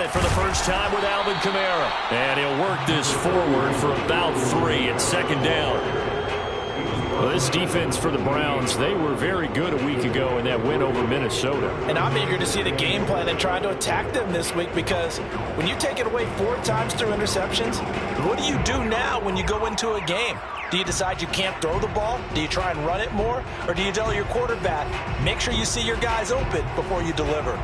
it for the first time with Alvin Kamara. And he'll work this forward for about 3 at second down. Well, this defense for the Browns, they were very good a week ago in that win over Minnesota. And I'm eager to see the game plan and try to attack them this week, because when you take it away 4 times through interceptions, what do you do now when you go into a game? Do you decide you can't throw the ball? Do you try and run it more? Or do you tell your quarterback, make sure you see your guys open before you deliver?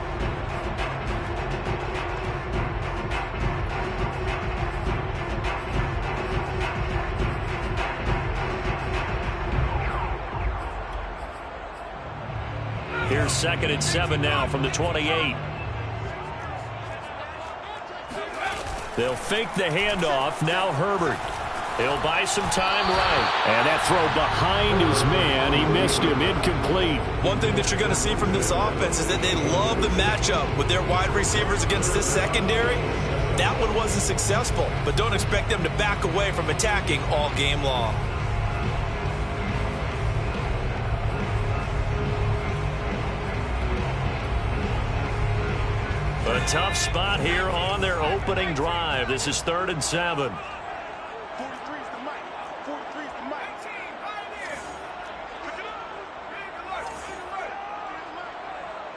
Here's 2nd and 7 now from the 28. They'll fake the handoff. Now Herbert. He'll buy some time right. And that throw behind his man. He missed him. Incomplete. One thing that you're going to see from this offense is that they love the matchup with their wide receivers against this secondary. That one wasn't successful, but don't expect them to back away from attacking all game long. A tough spot here on their opening drive. This is 3rd and 7. 43's the mic. 43's the mic.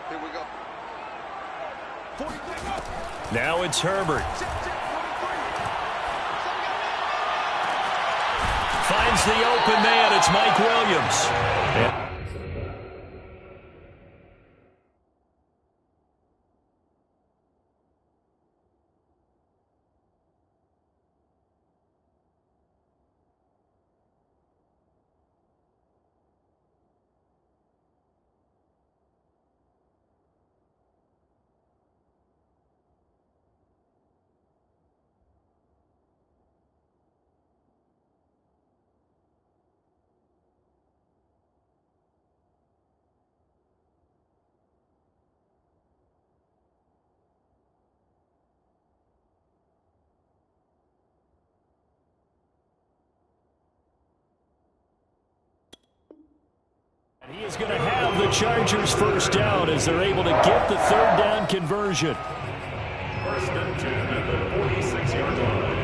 Here we go. Now it's Herbert. Finds the open man. It's Mike Williams. He is going to have the Chargers first down as they're able to get the 3rd down conversion. 1st and 10 at the 46-yard line.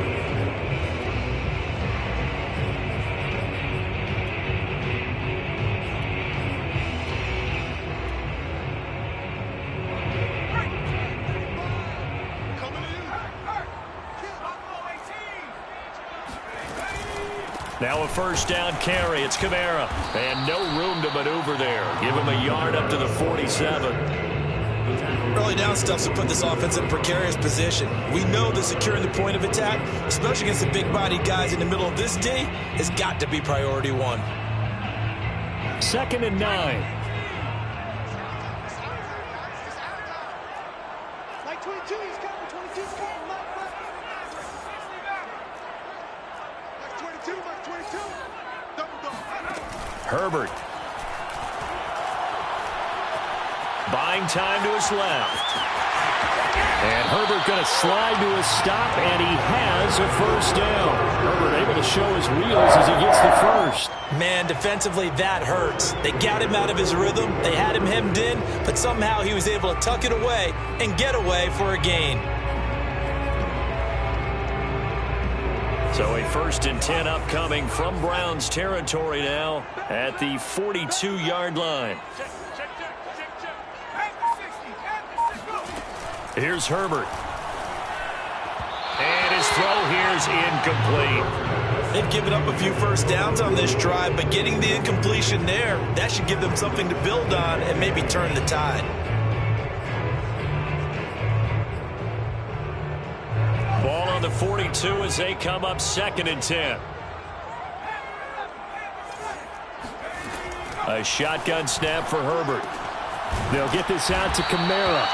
Now a first down carry. It's Kamara. And no room to maneuver there. Give him a yard up to the 47. Early down stuffs will put this offense in a precarious position. We know that securing the point of attack, especially against the big-bodied guys in the middle of this D, has got to be priority 1. 2nd and 9. Like 22, he's coming. 22's coming. Like 22, like 22. Double. Herbert. Buying time to his left. And Herbert going to slide to a stop, and he has a first down. Herbert able to show his wheels as he gets the first. Man, defensively, that hurts. They got him out of his rhythm. They had him hemmed in, but somehow he was able to tuck it away and get away for a gain. So a 1st and 10 upcoming from Browns territory now at the 42-yard line. Here's Herbert. And his throw here is incomplete. They've given up a few first downs on this drive, but getting the incompletion there, that should give them something to build on and maybe turn the tide. Ball on the 42 as they come up 2nd and 10. A shotgun snap for Herbert. They'll get this out to Kamara.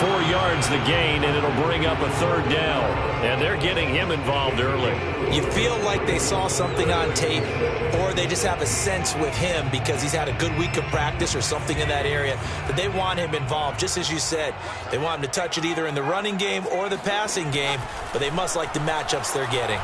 4 yards the gain, and it'll bring up a 3rd down. And they're getting him involved early. You feel like they saw something on tape, or they just have a sense with him because he's had a good week of practice or something in that area, that they want him involved. Just as you said, they want him to touch it either in the running game or the passing game, but they must like the matchups they're getting.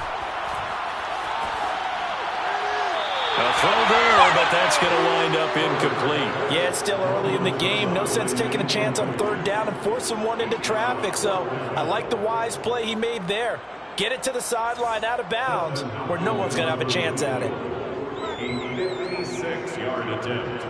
A throw there, but that's going to wind up incomplete. Yeah, it's still early in the game. No sense taking a chance on third down and forcing one into traffic. So I like the wise play he made there. Get it to the sideline out of bounds where no one's going to have a chance at it. 56-yard attempt.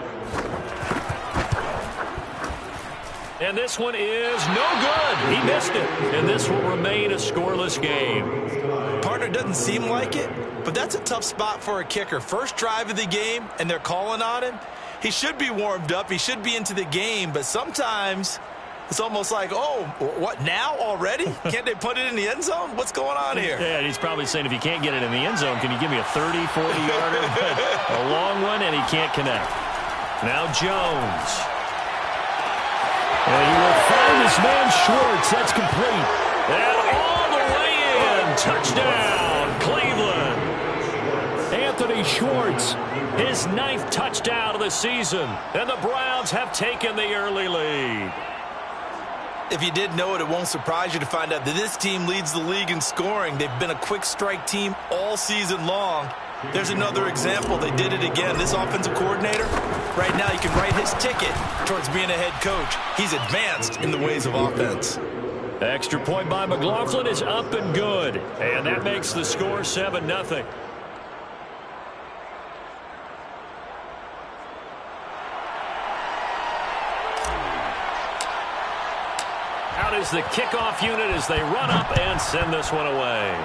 And this one is no good. He missed it. And this will remain a scoreless game. Partner, doesn't seem like it, but that's a tough spot for a kicker. First drive of the game, and they're calling on him. He should be warmed up. He should be into the game, but sometimes it's almost like, oh, what, now already? Can't they put it in the end zone? What's going on here? Yeah, he's probably saying, if you can't get it in the end zone, can you give me a 30, 40-yarder? A long one, and he can't connect. Now Jones. And he will find his man Schwartz. That's complete. And all the way in. Touchdown, Cleveland. Anthony Schwartz, his 9th touchdown of the season. And the Browns have taken the early lead. If you did know it, it won't surprise you to find out that this team leads the league in scoring. They've been a quick strike team all season long. There's another example. They did it again. This offensive coordinator, right now you can write his ticket towards being a head coach. He's advanced in the ways of offense. Extra point by McLaughlin is up and good. And that makes the score 7-0. Out is the kickoff unit as they run up and send this one away.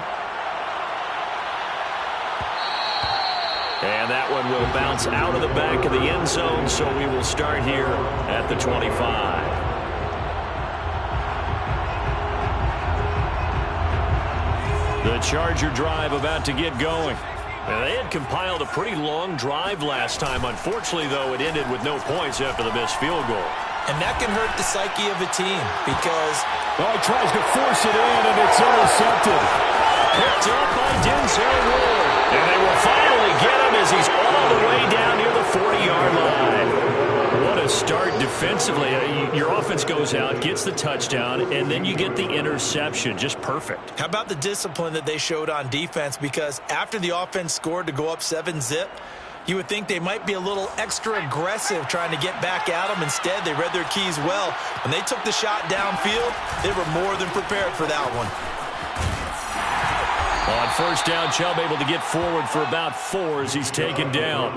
And that one will bounce out of the back of the end zone, so we will start here at the 25. The Charger drive about to get going. And they had compiled a pretty long drive last time. Unfortunately, though, it ended with no points after the missed field goal. And that can hurt the psyche of a team because... Oh, he tries to force it in, and it's intercepted. Picked up by Denzel Ward. And they will finally get him as he's all the way down near the 40-yard line. What a start defensively. Your offense goes out, gets the touchdown, and then you get the interception. Just perfect. How about the discipline that they showed on defense? Because after the offense scored to go up 7-zip, you would think they might be a little extra aggressive trying to get back at them. Instead, they read their keys well. When they took the shot downfield, they were more than prepared for that one. On first down, Chubb able to get forward for about 4 as he's taken down.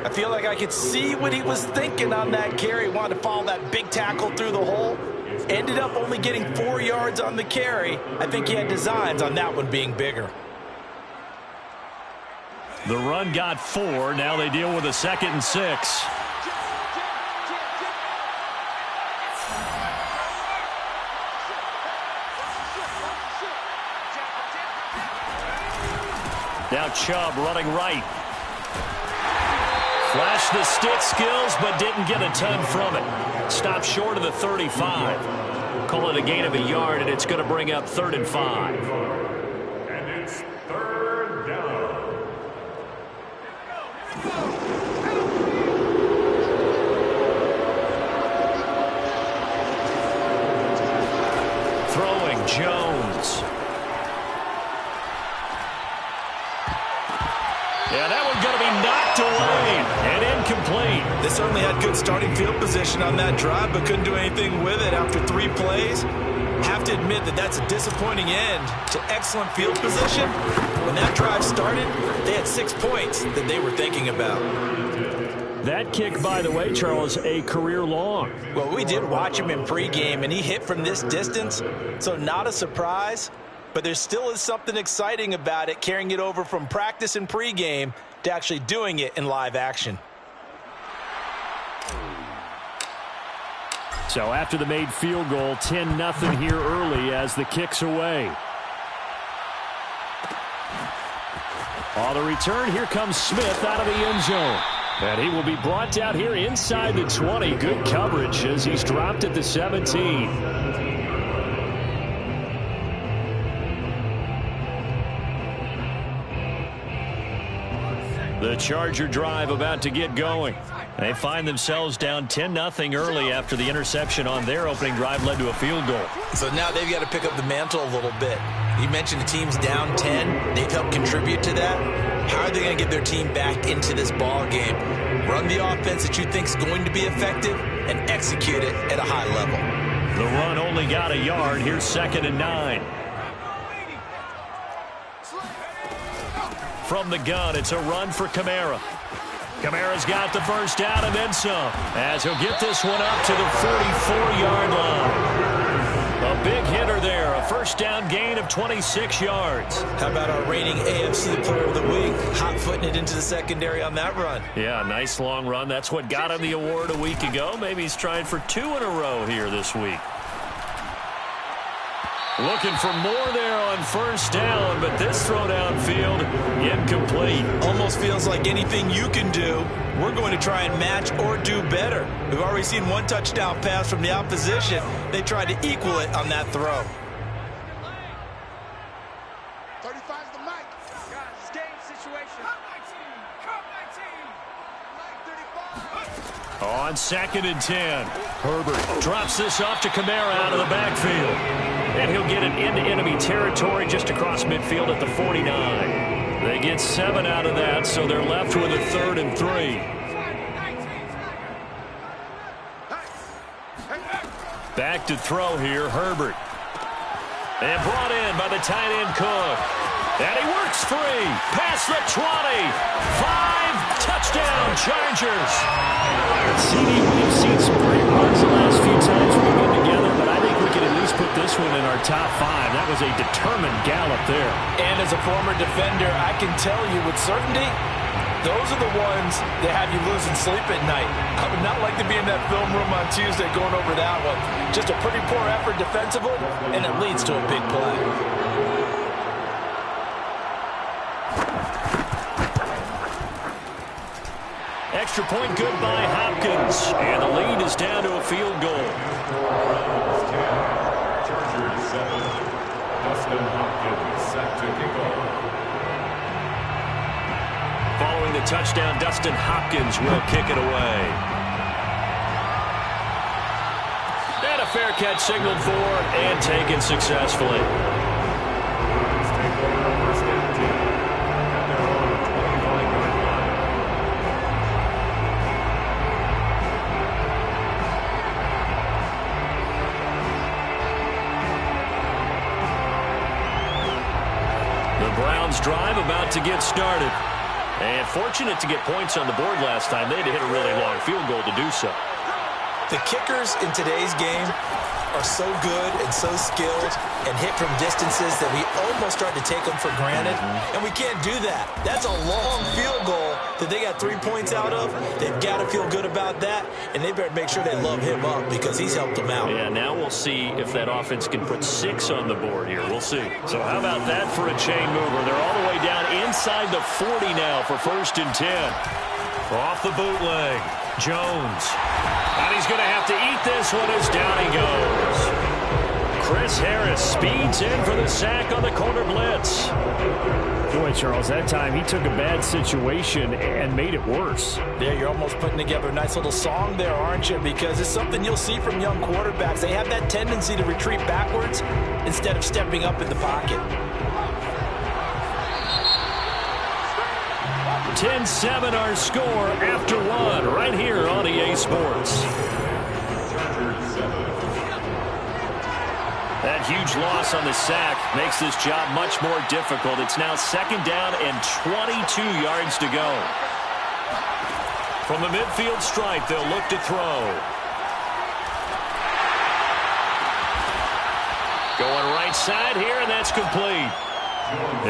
I feel like I could see what he was thinking on that carry. Wanted to follow that big tackle through the hole. Ended up only getting 4 yards on the carry. I think he had designs on that one being bigger. The run got 4. Now they deal with a 2nd and 6. Now Chubb running right. Flashed the stick skills, but didn't get a ton from it. Stopped short of the 35. Call it a gain of a yard, and it's going to bring up 3rd and 5. And it's 3rd down. Throwing Jones. Yeah, that one's going to be knocked away and incomplete. They certainly had good starting field position on that drive, but couldn't do anything with it after 3 plays. Have to admit that that's a disappointing end to excellent field position. When that drive started, they had 6 points that they were thinking about. That kick, by the way, Charles, a career long. Well, we did watch him in pregame, and he hit from this distance, so not a surprise. But there still is something exciting about it, carrying it over from practice and pregame to actually doing it in live action. So after the made field goal, 10-0 here early as the kick's away. On the return, here comes Smith out of the end zone. And he will be brought down here inside the 20. Good coverage as he's dropped at the 17. The Charger drive about to get going. They find themselves down 10-0 early after the interception on their opening drive led to a field goal. So now they've got to pick up the mantle a little bit. You mentioned the team's down 10. They've helped contribute to that. How are they going to get their team back into this ball game? Run the offense that you think is going to be effective and execute it at a high level. The run only got a yard. Here's 2nd and 9. From the gun, it's a run for Kamara. Kamara's got the first down and then some, as he'll get this one up to the 44-yard line. A big hitter there, a first down gain of 26 yards. How about our reigning AFC Player of the Week, hot-footing it into the secondary on that run? Yeah, nice long run. That's what got him the award a week ago. Maybe he's trying for 2 in a row here this week. Looking for more there on first down, but this throw downfield, incomplete. Almost feels like anything you can do, we're going to try and match or do better. We've already seen one touchdown pass from the opposition. They tried to equal it on that throw. 35 is the mic. Guys, it's game situation. Come my team. Mike 35. On 2nd and 10, Herbert drops this off to Kamara out of the backfield. And he'll get it into enemy territory just across midfield at the 49. They get 7 out of that, so they're left with a 3rd and 3. Back to throw here, Herbert. And brought in by the tight end Cook. And he works free. Past the 20. 5, touchdown, Chargers. CD, we've seen some great runs the last few times we've been together, but I think we can at least put this one in our top 5. That was a determined gallop there. And as a former defender, I can tell you with certainty, those are the ones that have you losing sleep at night. I would not like to be in that film room on Tuesday going over that one. Just a pretty poor effort defensively, and it leads to a big play. Extra point good by Hopkins. And the lead is down to a field goal. Chargers 7. Dustin Hopkins set to kick off. Following the touchdown, Dustin Hopkins will kick it away. And a fair catch signaled for and taken successfully. Drive about to get started. And fortunate to get points on the board last time. They had to hit a really long field goal to do so. The kickers in today's game are so good and so skilled and hit from distances that we almost start to take them for granted. And we can't do that. That's a long field goal that they got 3 points out of. They've got to feel good about that, and they better make sure they love him up because he's helped them out. Yeah, now we'll see if that offense can put 6 on the board here. We'll see. So how about that for a chain mover? They're all the way down inside the 40 now for 1st and 10. Off the bootleg, Jones. And he's going to have to eat this one as down he goes. Chris Harris speeds in for the sack on the corner blitz. Boy, Charles, that time he took a bad situation and made it worse. Yeah, you're almost putting together a nice little song there, aren't you? Because it's something you'll see from young quarterbacks. They have that tendency to retreat backwards instead of stepping up in the pocket. 10-7 our score after 1 right here on EA Sports. That huge loss on the sack makes this job much more difficult. It's now 2nd down and 22 yards to go. From the midfield stripe, they'll look to throw. Going right side here, and that's complete.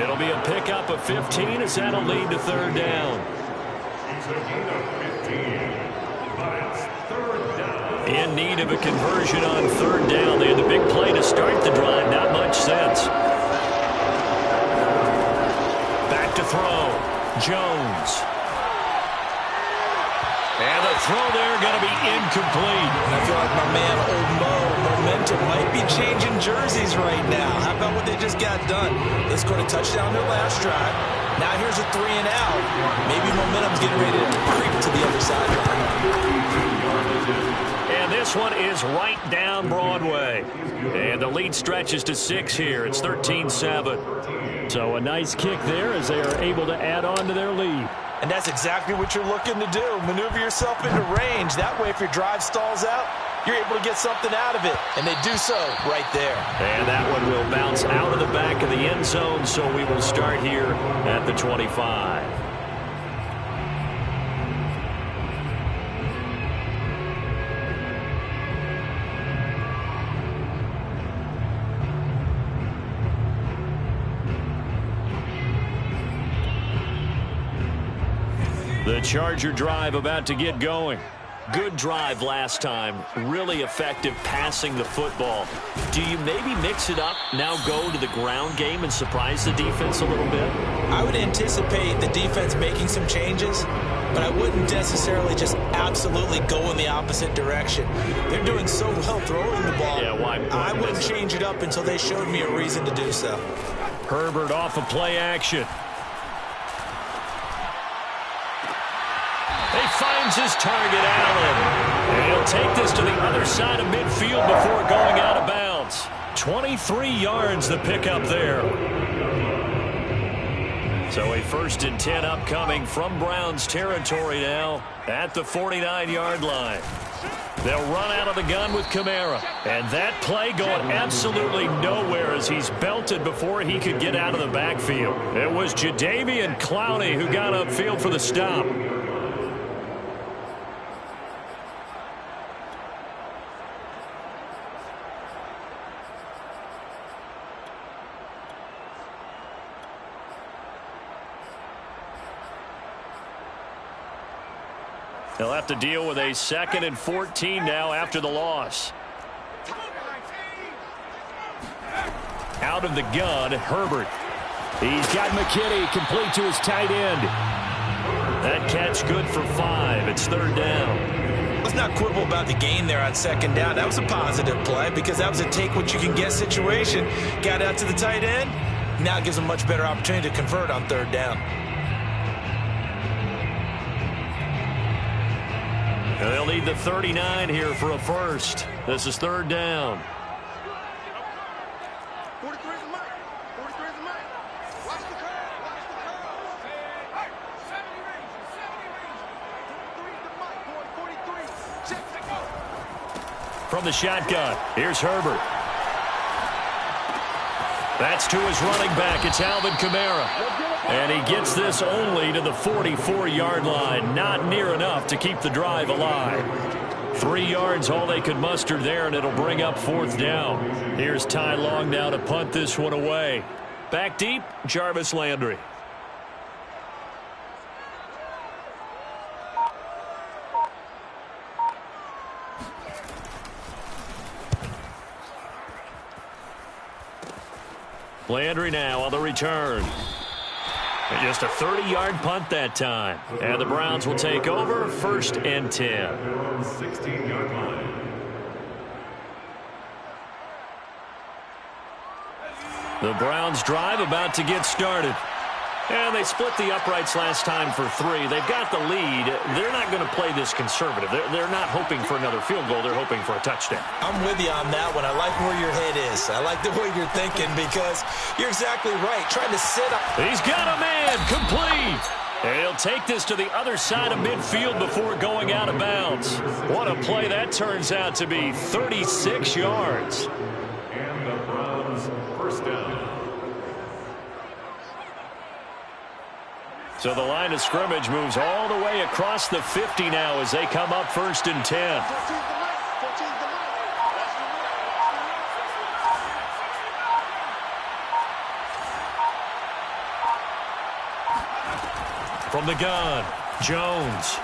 It'll be a pickup of 15 as that'll lead to 3rd down. In need of a conversion on 3rd down. They had the big play to start the drive. Not much sense. Back to throw. Jones. And the throw there going to be incomplete. And I feel like my man, Old Mo, momentum might be changing jerseys right now. How about what they just got done? They scored a touchdown their last drive. Now here's a 3 and out. Maybe momentum's getting ready to creep to the other side. And this one is right down Broadway. And the lead stretches to 6 here. It's 13-7. So a nice kick there as they are able to add on to their lead. And that's exactly what you're looking to do. Maneuver yourself into range. That way, if your drive stalls out, you're able to get something out of it. And they do so right there. And that one will bounce out of the back of the end zone, so we will start here at the 25. The Charger drive about to get going. Good drive last time. Really effective passing the football. Do you maybe mix it up, now go to the ground game and surprise the defense a little bit? I would anticipate the defense making some changes, but I wouldn't necessarily just absolutely go in the opposite direction. They're doing so well throwing the ball. Yeah, why I wouldn't change it up until they showed me a reason to do so. Herbert off of play action. He finds his target, Allen. And he'll take this to the other side of midfield before going out of bounds. 23 yards the pickup there. So a 1st and 10 upcoming from Browns territory now at the 49-yard line. They'll run out of the gun with Kamara. And that play going absolutely nowhere as he's belted before he could get out of the backfield. It was Jadeveon Clowney who got upfield for the stop. They'll have to deal with a 2nd and 14 now after the loss. Out of the gun, Herbert. He's got McKinney complete to his tight end. That catch good for 5. It's 3rd down. Let's not quibble about the gain there on 2nd down. That was a positive play because that was a take-what-you-can-get situation. Got out to the tight end. Now it gives them a much better opportunity to convert on 3rd down. And they'll need the 39 here for a first. This is 3rd down. 43 is a mic. 43 is a mic. Watch the curve. Watch the curve. Hey, 70 range. 43 is the mic, boy. 43. Check the go. From the shotgun, here's Herbert. That's to his running back. It's Alvin Kamara. And he gets this only to the 44-yard line. Not near enough to keep the drive alive. 3 yards, all they could muster there, and it'll bring up 4th down. Here's Ty Long now to punt this one away. Back deep, Jarvis Landry. Landry now on the return. And just a 30-yard punt that time. And the Browns will take over 1st and 10. 16-yard line. The Browns drive about to get started. And they split the uprights last time for 3. They've got the lead. They're not going to play this conservative. They're not hoping for another field goal. They're hoping for a touchdown. I'm with you on that one. I like where your head is. I like the way you're thinking because you're exactly right. Trying to sit up. He's got a man. Complete. And he'll take this to the other side of midfield before going out of bounds. What a play that turns out to be. 36 yards. And the Browns' 1st down. So the line of scrimmage moves all the way across the 50 now as they come up 1st and 10. 14 is the mic. 14 is the mic. From the gun, Jones.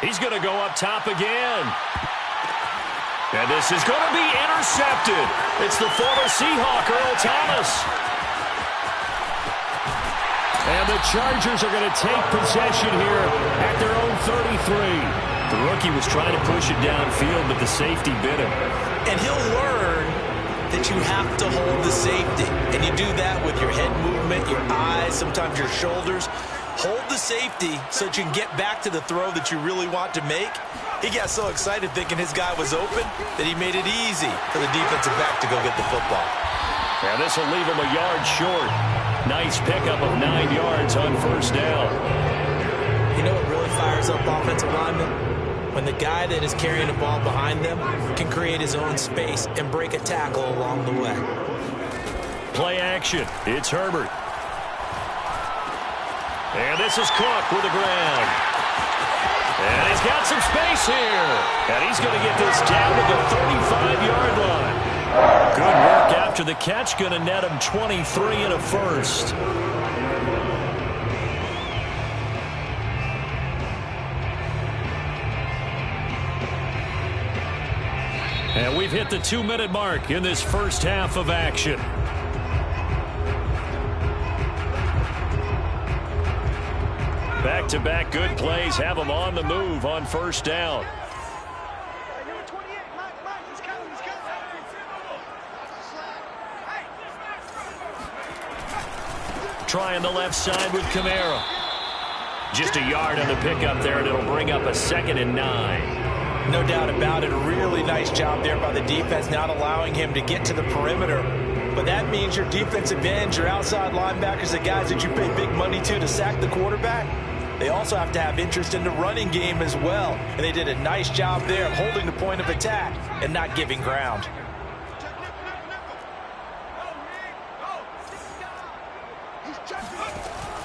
He's going to go up top again. And this is going to be intercepted. It's the former Seahawk, Earl Thomas. And the Chargers are going to take possession here at their own 33. The rookie was trying to push it downfield, but the safety bit him. And he'll learn that you have to hold the safety. And you do that with your head movement, your eyes, sometimes your shoulders. Hold the safety so that you can get back to the throw that you really want to make. He got so excited thinking his guy was open that he made it easy for the defensive back to go get the football. And this will leave him a yard short. Nice pickup of 9 yards on first down. You know what really fires up offensive linemen? When the guy that is carrying the ball behind them can create his own space and break a tackle along the way. Play action. It's Herbert. And this is Cook with the ground. And he's got some space here. And he's going to get this down to the 35-yard line. Good work after the catch. Going to net him 23 and a first. And we've hit the 2-minute mark in this first half of action. Back-to-back good plays have them on the move on first down. Trying the left side with Kamara. Just a yard on the pickup there, and it'll bring up a 2nd and 9. No doubt about it. A really nice job there by the defense, not allowing him to get to the perimeter. But that means your defensive ends, your outside linebackers, the guys that you pay big money to sack the quarterback, they also have to have interest in the running game as well. And they did a nice job there of holding the point of attack and not giving ground.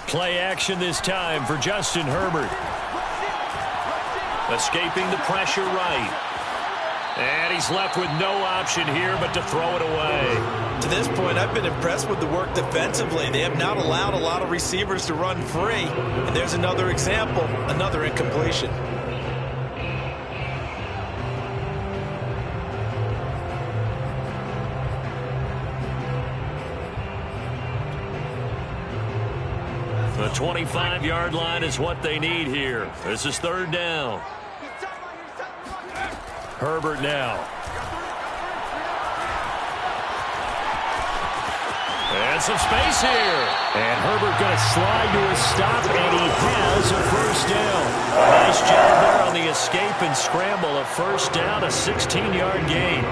Play action this time for Justin Herbert. Escaping the pressure right. And he's left with no option here but to throw it away. To this point, I've been impressed with the work defensively. They have not allowed a lot of receivers to run free. And there's another example, another incompletion. The 25-yard line is what they need here. This is 3rd down. Herbert now. And some space here. And Herbert going to slide to a stop, and he has a first down. Nice job there on the escape and scramble. A first down, a 16-yard gain.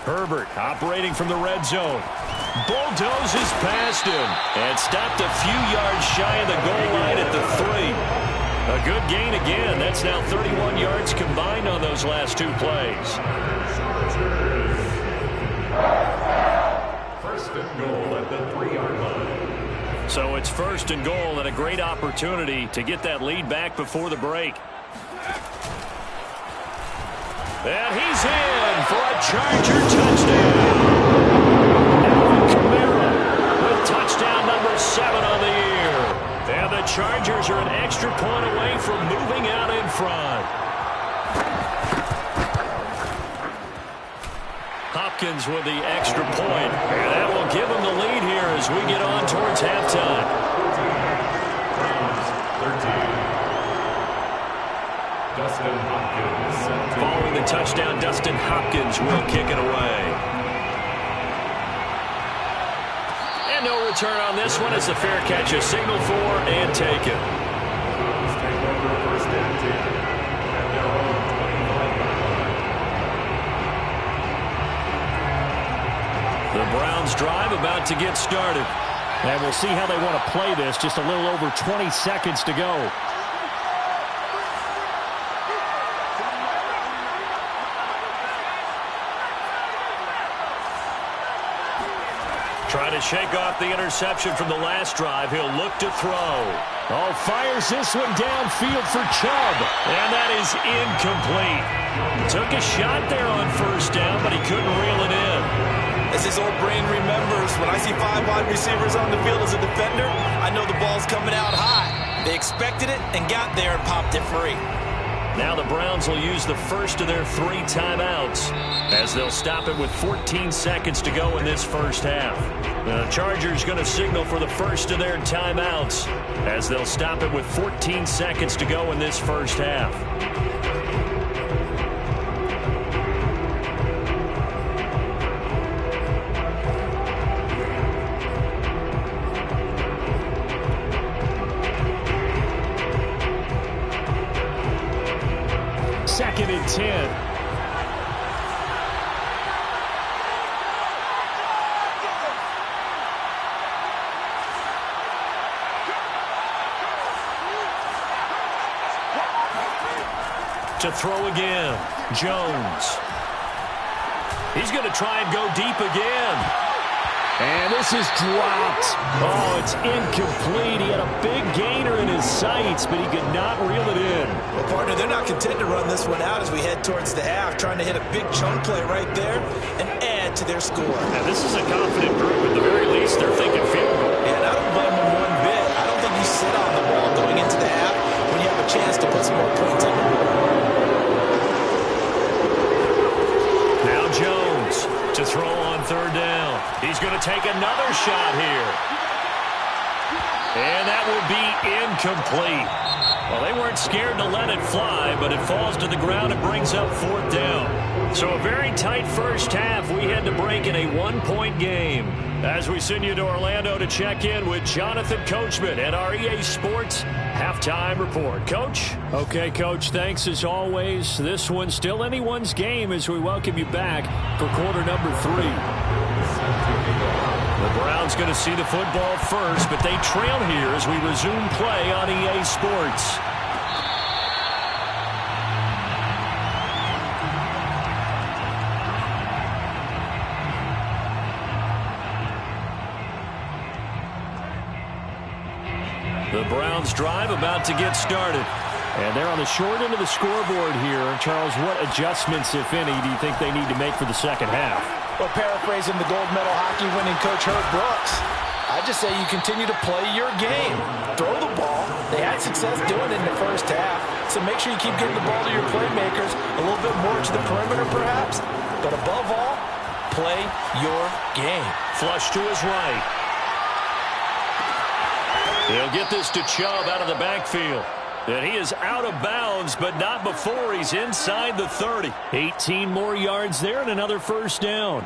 Herbert operating from the red zone. Bulldozes past him and stopped a few yards shy of the goal line at the 3. A good gain again. That's now 31 yards combined on those last 2 plays. First and goal at the 3-yard line. So it's 1st and goal and a great opportunity to get that lead back before the break. And he's in for a Charger touchdown. Alvin Kamara with touchdown number 7 on the year. And the Chargers are an extra point away from moving out in front. Hopkins with the extra point. And that will give them the lead here as we get on towards halftime. 13. Dustin Hopkins. Following the touchdown, Dustin Hopkins will kick it away. And no return on this one. It's a fair catch, a signal for and taken. The Browns drive about to get started. And we'll see how they want to play this. Just a little over 20 seconds to go. Trying to shake off the interception from the last drive. He'll look to throw. Oh, fires this one downfield for Chubb. And that is incomplete. Took a shot there on first down, but he couldn't reel it in. As his old brain remembers, when I see 5 wide receivers on the field as a defender, I know the ball's coming out high. They expected it and got there and popped it free. Now the Browns will use the first of their 3 timeouts as they'll stop it with 14 seconds to go in this first half. The Chargers going to signal for the first of their timeouts as they'll stop it with 14 seconds to go in this first half. Second and 10. To throw again, Jones. He's going to try and go deep again. And this is dropped. Oh, it's incomplete. He had a big gainer in his sights, but he could not reel it in. Well, partner, they're not content to run this one out as we head towards the half, trying to hit a big chunk play right there and add to their score. Now, this is a confident group. At the very least, they're thinking field goal. And I don't blame them one bit. I don't think you sit on the ball going into the half when you have a chance to put some more points on the board. Now Jones to throw on third down. He's going to take another shot here. And that will be incomplete. Well, they weren't scared to let it fly, but it falls to the ground and brings up fourth down. So a very tight first half. We had to break in a 1-point game. As we send you to Orlando to check in with Jonathan Coachman at our EA Sports Halftime Report. Coach? Okay, Coach, thanks as always. This one's still anyone's game as we welcome you back for quarter number 3. The Browns going to see the football first, but they trail here as we resume play on EA Sports. The Browns drive about to get started. And they're on the short end of the scoreboard here. Charles, what adjustments, if any, do you think they need to make for the second half? Well, paraphrasing the gold medal hockey winning coach Herb Brooks, I just say you continue to play your game. Throw the ball. They had success doing it in the first half, so make sure you keep getting the ball to your playmakers, a little bit more to the perimeter perhaps, but above all, play your game. Flush to his right. He'll get this to Chubb out of the backfield. And he is out of bounds, but not before he's inside the 30. 18 more yards there and another first down.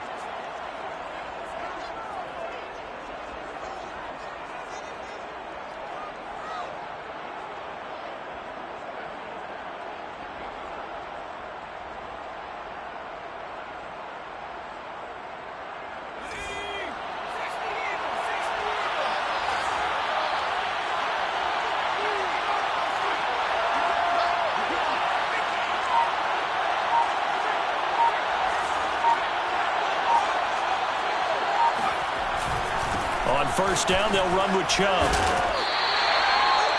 On first down, they'll run with Chubb.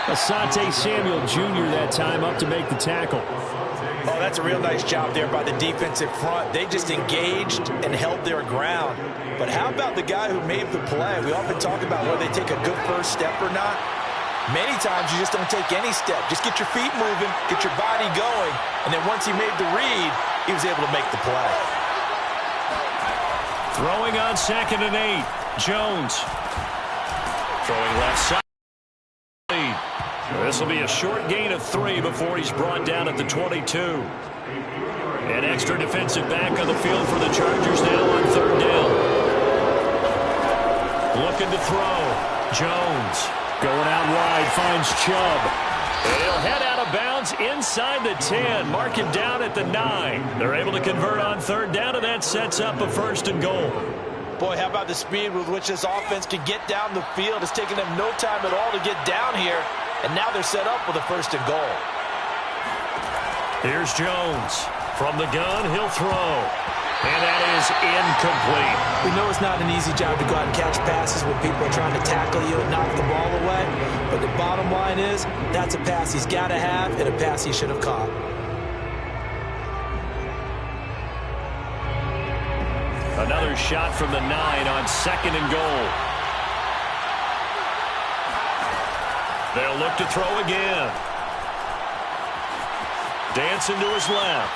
Asante Samuel Jr. that time up to make the tackle. Oh, that's a real nice job there by the defensive front. They just engaged and held their ground. But how about the guy who made the play? We often talk about whether they take a good first step or not. Many times you just don't take any step. Just get your feet moving, get your body going, and then once he made the read, he was able to make the play. Throwing on 2nd and 8. Jones. Throwing left side. This will be a short gain of 3 before he's brought down at the 22. An extra defensive back on the field for the Chargers now on third down. Looking to throw. Jones. Going out wide, finds Chubb. And he'll head out of bounds inside the 10. Mark it down at the 9. They're able to convert on third down, and that sets up a 1st and goal. Boy, how about the speed with which this offense can get down the field? It's taken them no time at all to get down here, and now they're set up with a 1st and goal. Here's Jones. From the gun, he'll throw. And that is incomplete. We know it's not an easy job to go out and catch passes when people are trying to tackle you and knock the ball away, but the bottom line is that's a pass he's got to have and a pass he should have caught. Another shot from the 9 on 2nd and goal. They'll look to throw again. Dancing to his left.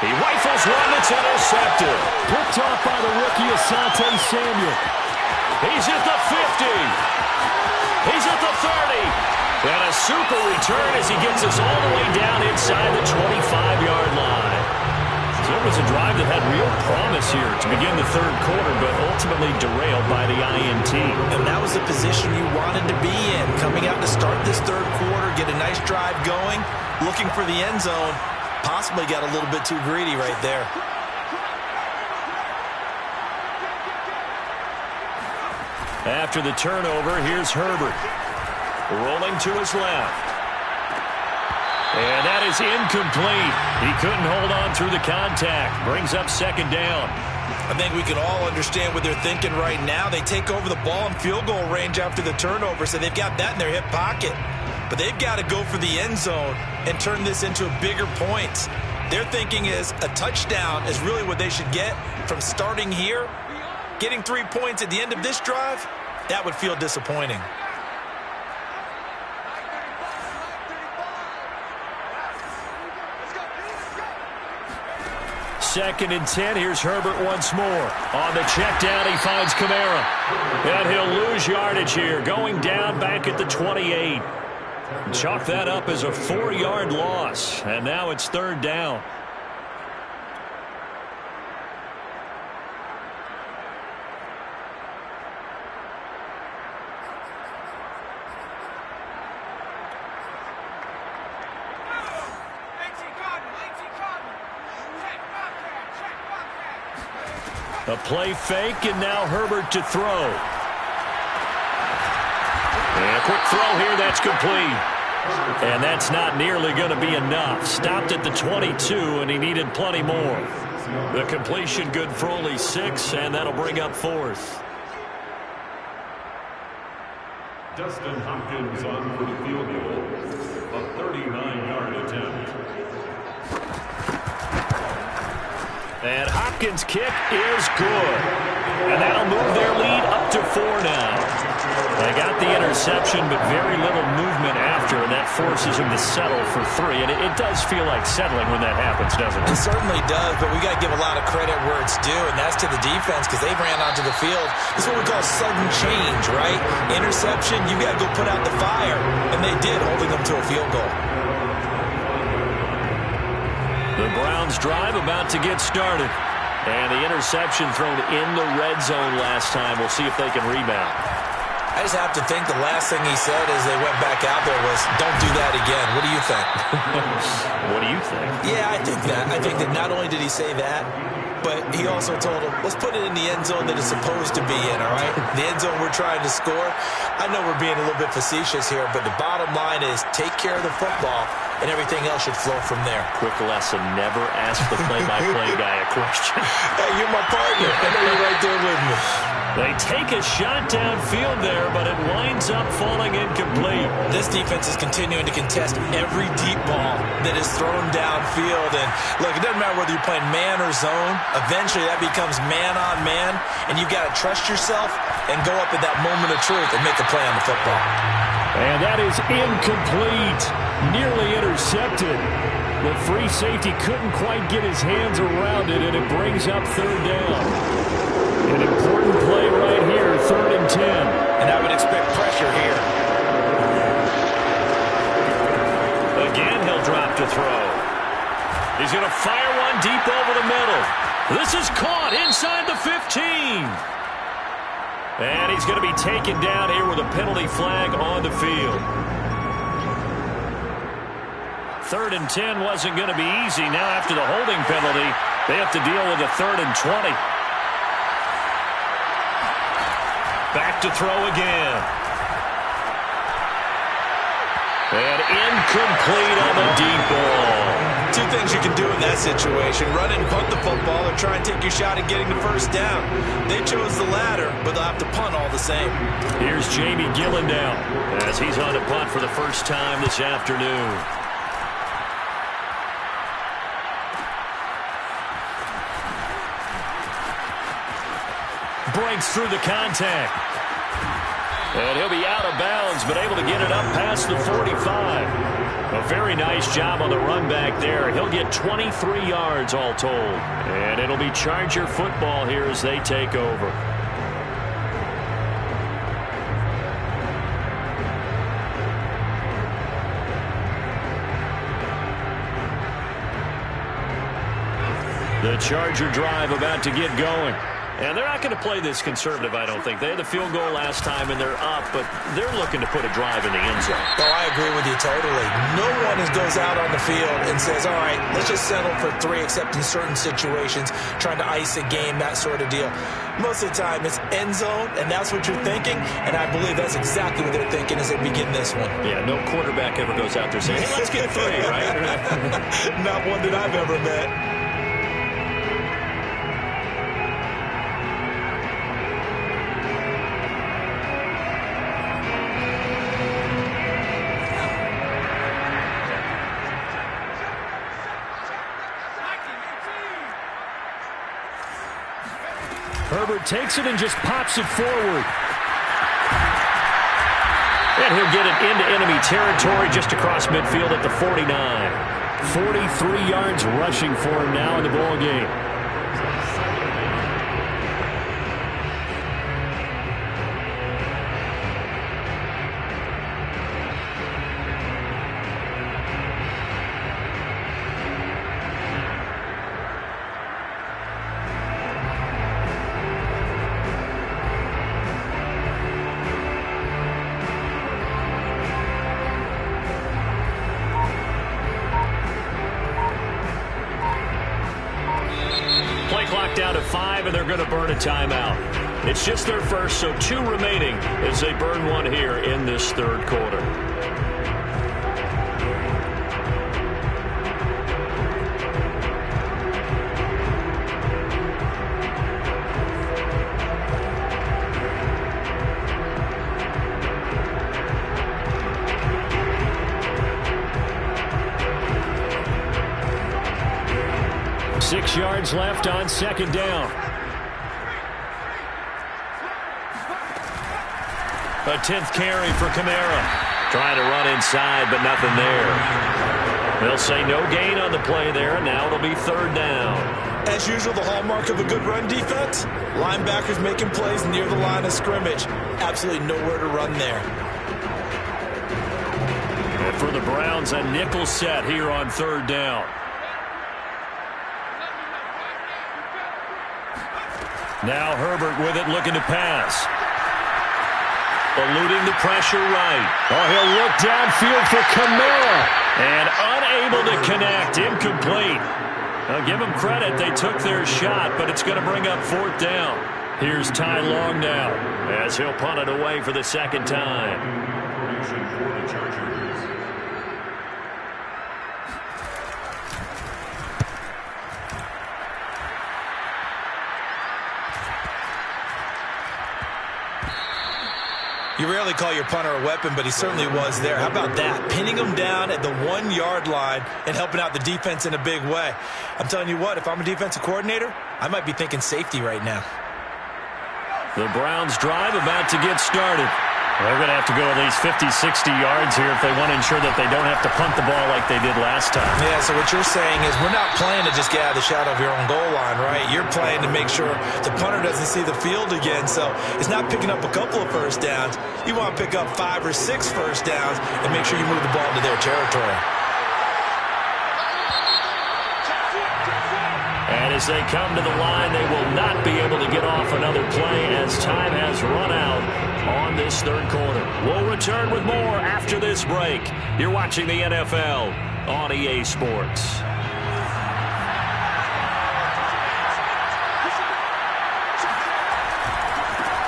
He rifles one that's intercepted. Picked off by the rookie Asante Samuel. He's at the 50. He's at the 30. And a super return as he gets us all the way down inside the 25-yard line. So it was a drive that had real promise here to begin the third quarter, but ultimately derailed by the INT. And that was the position you wanted to be in. Coming out to start this third quarter, get a nice drive going, looking for the end zone. Possibly got a little bit too greedy right there. After the turnover, here's Herbert. Rolling to his left. And that is incomplete. He couldn't hold on through the contact. Brings up second down. I think we can all understand what they're thinking right now. They take over the ball in field goal range after the turnover, so they've got that in their hip pocket. But they've got to go for the end zone and turn this into a bigger points. Their thinking is a touchdown is really what they should get from starting here. Getting 3 points at the end of this drive, that would feel disappointing. Second and 10. Here's Herbert once more. On the check down, he finds Kamara. And he'll lose yardage here. Going down back at the 28. Chalk that up as a 4-yard loss. And now it's third down. A play fake, and now Herbert to throw. And a quick throw here, that's complete. And that's not nearly going to be enough. Stopped at the 22, and he needed plenty more. The completion good for only 6, and that'll bring up fourth. Dustin Hopkins on for the field goal. A 39-yard attempt. And Hopkins' kick is good. And that'll move their lead up to 4 now. They got the interception, but very little movement after, and that forces him to settle for 3. And it does feel like settling when that happens, doesn't it? It certainly does, but we got to give a lot of credit where it's due, and that's to the defense because they ran onto the field. This is what we call sudden change, right? Interception, you got to go put out the fire, and they did, holding them to a field goal. The Browns drive about to get started. And the interception thrown in the red zone last time. We'll see if they can rebound. I just have to think the last thing he said as they went back out there was, don't do that again. What do you think? What do you think? Yeah, I think that. I think that not only did he say that, but he also told him, let's put it in the end zone that it's supposed to be in, all right? The end zone we're trying to score. I know we're being a little bit facetious here, but the bottom line is take care of the football, and everything else should flow from there. Quick lesson, never ask the play-by-play guy a question. Hey, you're my partner. I know you're right there with me. They take a shot downfield there, but it winds up falling incomplete. This defense is continuing to contest every deep ball that is thrown downfield. And, look, it doesn't matter whether you're playing man or zone. Eventually, that becomes man-on-man, and you've got to trust yourself and go up at that moment of truth and make a play on the football. And that is incomplete. Nearly intercepted. The free safety couldn't quite get his hands around it, and it brings up third down. An important play right here, 3rd and 10. And I would expect pressure here. Again, he'll drop to throw. He's going to fire one deep over the middle. This is caught inside the 15. And he's going to be taken down here with a penalty flag on the field. 3rd and 10 wasn't going to be easy. Now after the holding penalty, they have to deal with a 3rd and 20. Back to throw again. And incomplete on the deep ball. 2 things you can do in that situation. Run and punt the football or try and take your shot at getting the first down. They chose the latter, but they'll have to punt all the same. Here's Jamie Gillen now as he's on to punt for the first time this afternoon. Breaks through the contact. And he'll be out of bounds, but able to get it up past the 45. A very nice job on the run back there. He'll get 23 yards all told. And it'll be Charger football here as they take over. The Charger drive about to get going. And they're not going to play this conservative, I don't think. They had the field goal last time, and they're up, but they're looking to put a drive in the end zone. Oh, I agree with you totally. No one goes out on the field and says, all right, let's just settle for 3, except in certain situations, trying to ice a game, that sort of deal. Most of the time, it's end zone, and that's what you're thinking, and I believe that's exactly what they're thinking as they begin this one. Yeah, no quarterback ever goes out there saying, hey, let's get 3, right? Not one that I've ever met. Herbert takes it and just pops it forward. And he'll get it into enemy territory just across midfield at the 49. 43 yards rushing for him now in the ball game. Down to 5, and they're going to burn a timeout. It's just their first, so 2 remaining as they burn one here in this third quarter. Yards left on second down. A 10th carry for Kamara. Trying to run inside, but nothing there. They'll say no gain on the play there, and now it'll be third down. As usual, the hallmark of a good run defense, linebackers making plays near the line of scrimmage. Absolutely nowhere to run there. And for the Browns, a nickel set here on third down. Now Herbert with it, looking to pass. Eluding the pressure right. Oh, he'll look downfield for Kamara. And unable to connect. Incomplete. I'll give them credit. They took their shot, but it's going to bring up 4th down. Here's Ty Long now, as he'll punt it away for the second time. Formation for the Chargers. You rarely call your punter a weapon, but he certainly was there. How about that? Pinning him down at the 1-yard line and helping out the defense in a big way. I'm telling you what, if I'm a defensive coordinator, I might be thinking safety right now. The Browns drive about to get started. They're going to have to go at least 50, 60 yards here if they want to ensure that they don't have to punt the ball like they did last time. Yeah, so what you're saying is we're not playing to just get out of the shadow of your own goal line, right? You're playing to make sure the punter doesn't see the field again. So it's not picking up a couple of first downs. You want to pick up 5 or 6 first downs and make sure you move the ball into their territory. And as they come to the line, they will not be able to get off another play as time has run out on this third quarter. We'll return with more after this break. You're watching the NFL on EA Sports.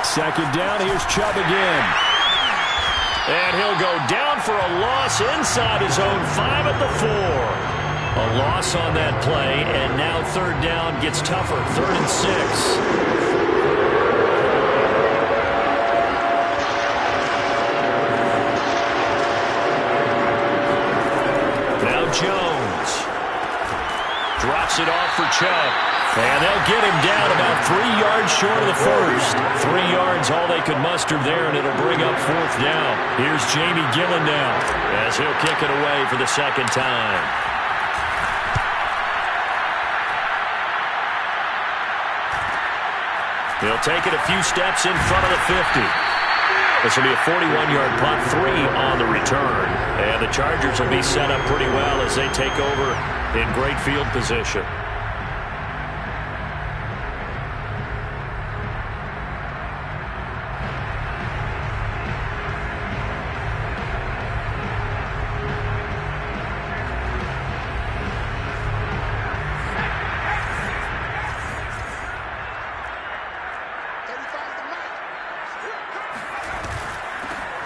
Second down, here's Chubb again. And he'll go down for a loss inside his own 5 at the 4. A loss on that play, and now third down gets tougher. 3rd and 6. Now Jones drops it off for Chubb. And they'll get him down about 3 yards short of the first. 3 yards, all they could muster there, and it'll bring up 4th down. Here's Jamie Gillen now as as he'll kick it away for the second time. He'll take it a few steps in front of the 50. This will be a 41-yard punt, 3 on the return. And the Chargers will be set up pretty well as they take over in great field position.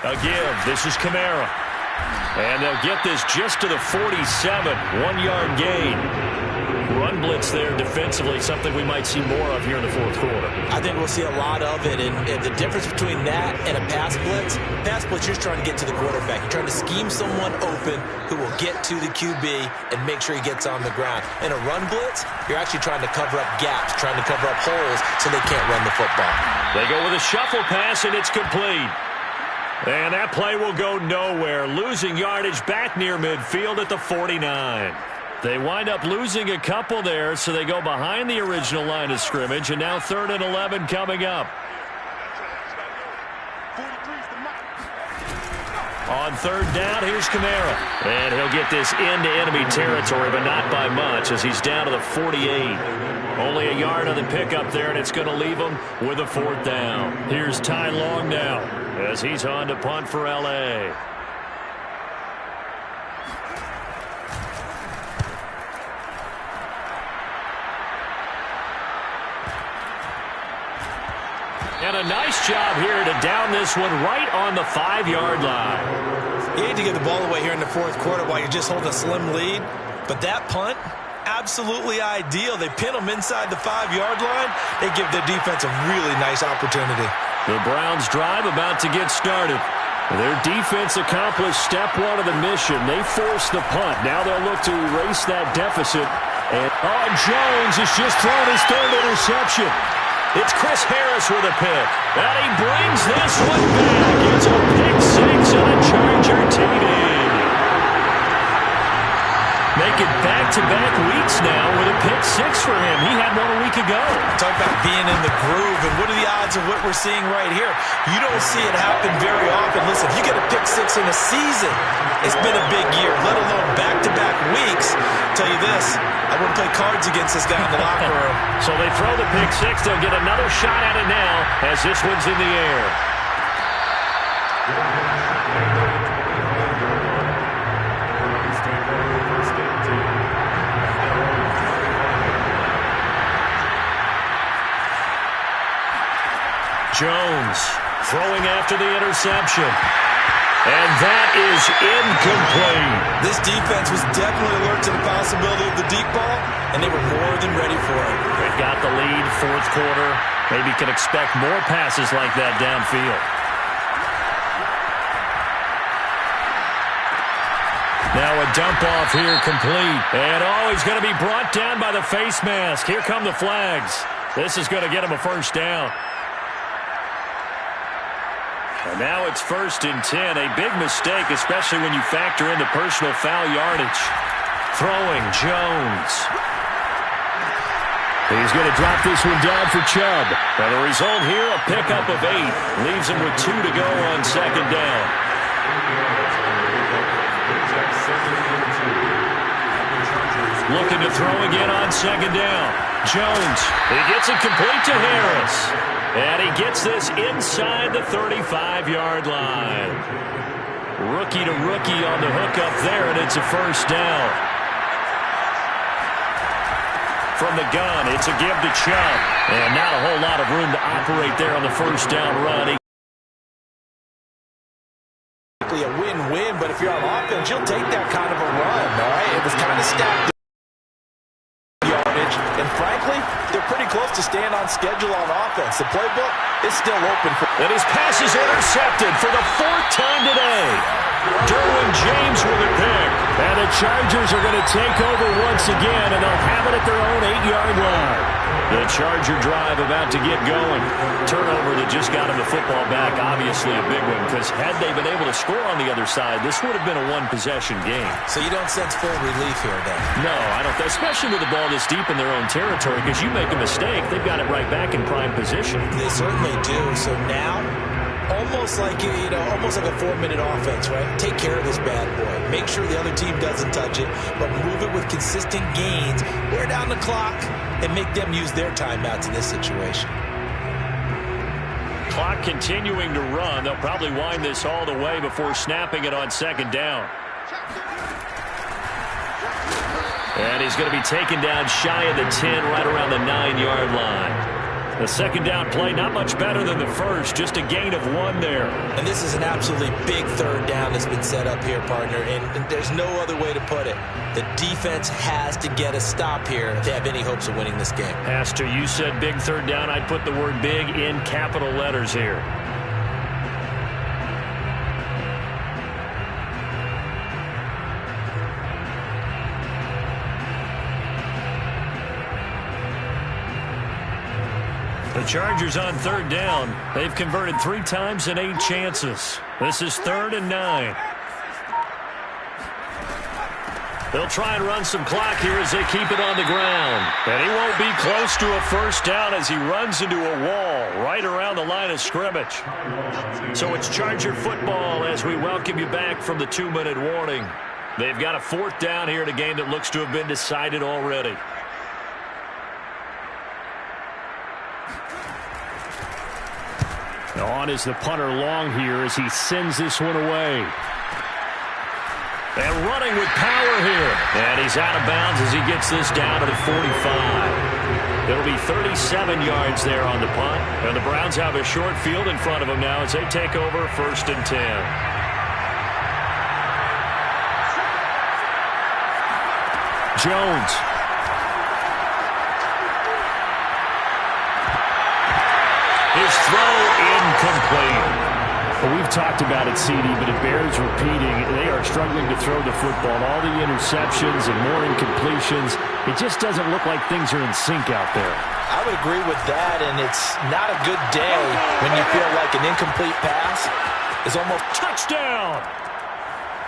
A give. This is Kamara. And they'll get this just to the 47. 1-yard gain. Run blitz there defensively, something we might see more of here in the fourth quarter. I think we'll see a lot of it. And the difference between that and a pass blitz, you're just trying to get to the quarterback. You're trying to scheme someone open who will get to the QB and make sure he gets on the ground. In a run blitz, you're actually trying to cover up gaps, trying to cover up holes so they can't run the football. They go with a shuffle pass, and it's complete. And that play will go nowhere. Losing yardage back near midfield at the 49. They wind up losing a couple there, so they go behind the original line of scrimmage, and now 3rd and 11 coming up. On 3rd down, here's Kamara. And he'll get this into enemy territory, but not by much as he's down to the 48. Only a yard on the pickup there, and it's going to leave him with a 4th down. Here's Ty Long now as he's on to punt for L.A. And a nice job here to down this one right on the 5-yard line. You hate to give the ball away here in the fourth quarter while you're just holding a slim lead, but that punt, absolutely ideal. They pin them inside the 5-yard line. They give their defense a really nice opportunity. The Browns drive about to get started. Their defense accomplished step 1 of the mission. They forced the punt. Now they'll look to erase that deficit. And Jones has just thrown his 3rd interception. It's Chris Harris with a pick. And he brings this one back. It's a pick 6 and a Charger TD. Make it back-to-back weeks now with a pick 6 for him. He had one a week ago. Talk about being in the groove, and what are the odds of what we're seeing right here? You don't see it happen very often. Listen, if you get a pick 6 in a season, it's been a big year, let alone back-to-back weeks. I'll tell you this, I wouldn't play cards against this guy in the locker room. So they throw the pick 6. They'll get another shot at it now as this one's in the air. Jones throwing after the interception. And that is incomplete. This defense was definitely alert to the possibility of the deep ball, and they were more than ready for it. They've got the lead, fourth quarter. Maybe can expect more passes like that downfield. Now a dump off here complete. And he's going to be brought down by the face mask. Here come the flags. This is going to get him a 1st down. And now it's 1st and 10. A big mistake, especially when you factor in the personal foul yardage. Throwing, Jones. He's going to drop this one down for Chubb. And the result here, a pickup of 8. Leaves him with 2 to go on 2nd down. Looking to throw again on 2nd down. Jones, he gets it complete to Harris. And he gets this inside the 35-yard line. Rookie to rookie on the hookup there, and it's a 1st down. From the gun, it's a give to Chubb. And not a whole lot of room to operate there on the 1st down run. A win-win, but if you're on offense, you'll take that kind of a run, all right? It was kind of stacked yardage, and frankly, they're pretty close to staying on schedule on offense. The playbook is still open. And his pass is intercepted for the 4th time today. Derwin James with a pick. And the the Chargers are going to take over once again, and they'll have it at their own 8-yard line. The Charger drive about to get going. Turnover that just got him the football back, obviously a big one, because had they been able to score on the other side, this would have been a one-possession game. So you don't sense full relief here, then? No, I don't, especially with the ball this deep in their own territory, because you make a mistake, they've got it right back in prime position. They certainly do. So now, almost like almost like a 4-minute offense, right? Take care of this bad boy. Make sure the other team doesn't touch it, but move it with consistent gains. Wear down the clock and make them use their timeouts in this situation. Clock continuing to run. They'll probably wind this all the way before snapping it on second down. And he's going to be taken down shy of the 10, right around the 9-yard line. The second down play, not much better than the first, just a gain of 1 there. And this is an absolutely big third down that's been set up here, partner, and there's no other way to put it. The defense has to get a stop here if they have any hopes of winning this game. Pastor, you said big third down. I'd put the word big in capital letters here. The Chargers on third down. They've converted 3 times in 8 chances. This is 3rd and 9. They'll try and run some clock here as they keep it on the ground. And he won't be close to a first down as he runs into a wall right around the line of scrimmage. So it's Charger football as we welcome you back from the 2-minute warning. They've got a 4th down here in a game that looks to have been decided already. On is the punter long here as he sends this one away. And running with power here. And he's out of bounds as he gets this down to the 45. It'll be 37 yards there on the punt. And the Browns have a short field in front of them now as they take over 1st and 10. Jones. His throw incomplete. Well, we've talked about it, CD, but it bears repeating. They are struggling to throw the football. All the interceptions and more incompletions. It just doesn't look like things are in sync out there. I would agree with that, and it's not a good day when you feel like an incomplete pass is almost touchdown.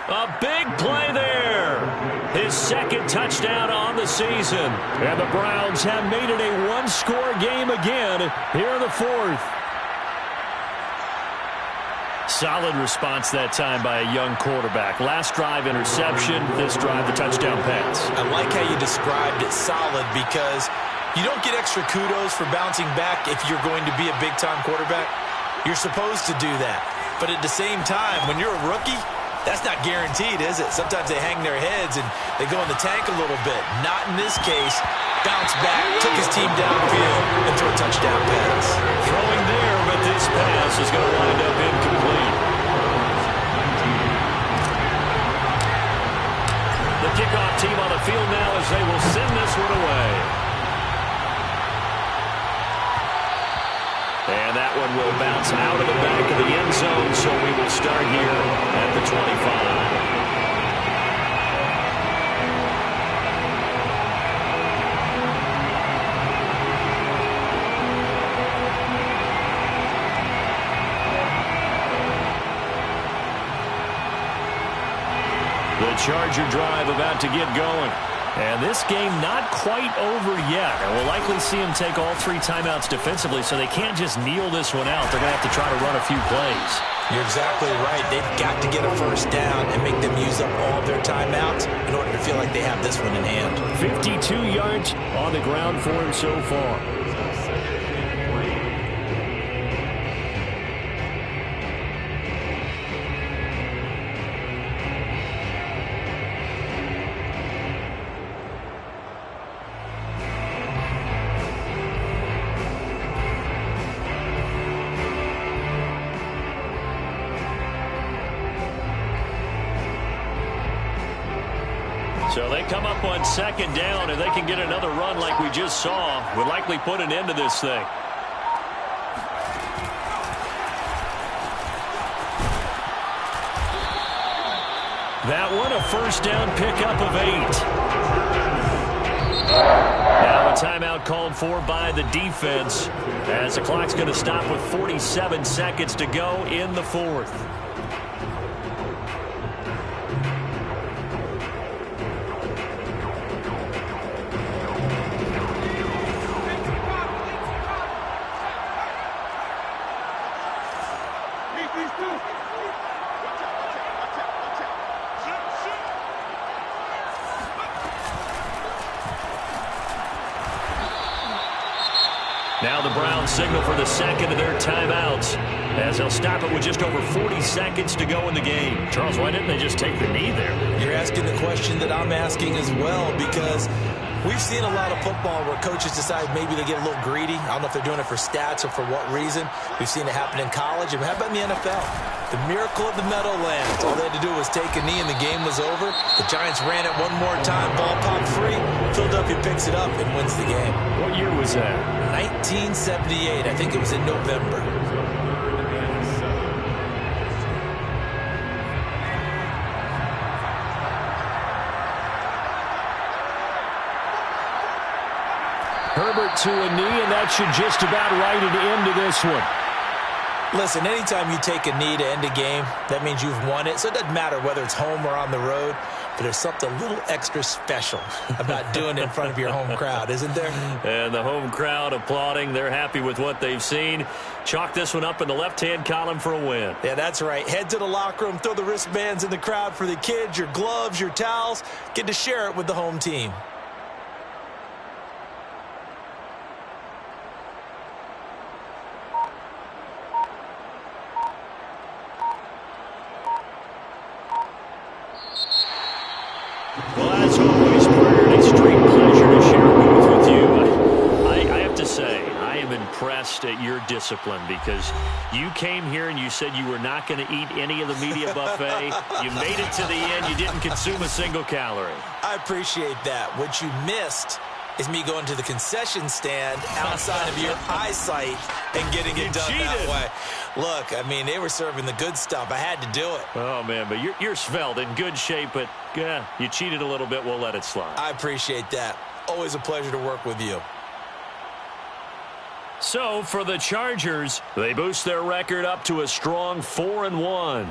A big play there. His 2nd touchdown on the season. And the Browns have made it a 1-score game again here in the 4th. Solid response that time by a young quarterback. Last drive, interception. This drive, the touchdown pass. I like how you described it solid because you don't get extra kudos for bouncing back if you're going to be a big-time quarterback. You're supposed to do that. But at the same time, when you're a rookie, that's not guaranteed, is it? Sometimes they hang their heads and they go in the tank a little bit. Not in this case. Bounce back, took his team downfield, and threw a touchdown pass. Throwing there, but this pass is going to wind up incomplete. The kickoff team on the field now as they will send this one away. And that one will bounce out of the back of the end zone, so we will start here at the 25. The Charger drive about to get going. And this game not quite over yet. And we'll likely see him take all 3 timeouts defensively, so they can't just kneel this one out. They're going to have to try to run a few plays. You're exactly right. They've got to get a first down and make them use up all of their timeouts in order to feel like they have this one in hand. 52 yards on the ground for him so far. So they come up on 2nd down, and they can get another run like we just saw. Would likely put an end to this thing. That one a first down pickup of 8. Now a timeout called for by the defense as the clock's going to stop with 47 seconds to go in the fourth. Now the Browns signal for the second of their timeouts as they'll stop it with just over 40 seconds to go in the game. Charles, why didn't they just take the knee there? You're asking the question that I'm asking as well, because we've seen a lot of football where coaches decide maybe they get a little greedy. I don't know if they're doing it for stats or for what reason. We've seen it happen in college. And how about in the NFL? The miracle of the Meadowlands. All they had to do was take a knee and the game was over. The Giants ran it one more time. Ball popped free. Philadelphia picks it up and wins the game. What year was that? 1978. I think it was in November. Herbert to a knee, and that should just about write it into this one. Listen, anytime you take a knee to end a game, that means you've won it. So it doesn't matter whether it's home or on the road, but there's something a little extra special about doing it in front of your home crowd, isn't there? And the home crowd applauding. They're happy with what they've seen. Chalk this one up in the left-hand column for a win. Yeah, that's right. Head to the locker room, throw the wristbands in the crowd for the kids, your gloves, your towels. Get to share it with the home team. Well, as always, Prayer, an extreme pleasure to share both with you. I have to say, I am impressed at your discipline because you came here and you said you were not going to eat any of the media buffet. You made it to the end. You didn't consume a single calorie. I appreciate that. What you missed is me going to the concession stand outside of your eyesight and getting it done that way. Look, I mean, they were serving the good stuff. I had to do it. Oh, man, but you're svelte, in good shape, but you cheated a little bit. We'll let it slide. I appreciate that. Always a pleasure to work with you. So, for the Chargers, they boost their record up to a strong 4-1.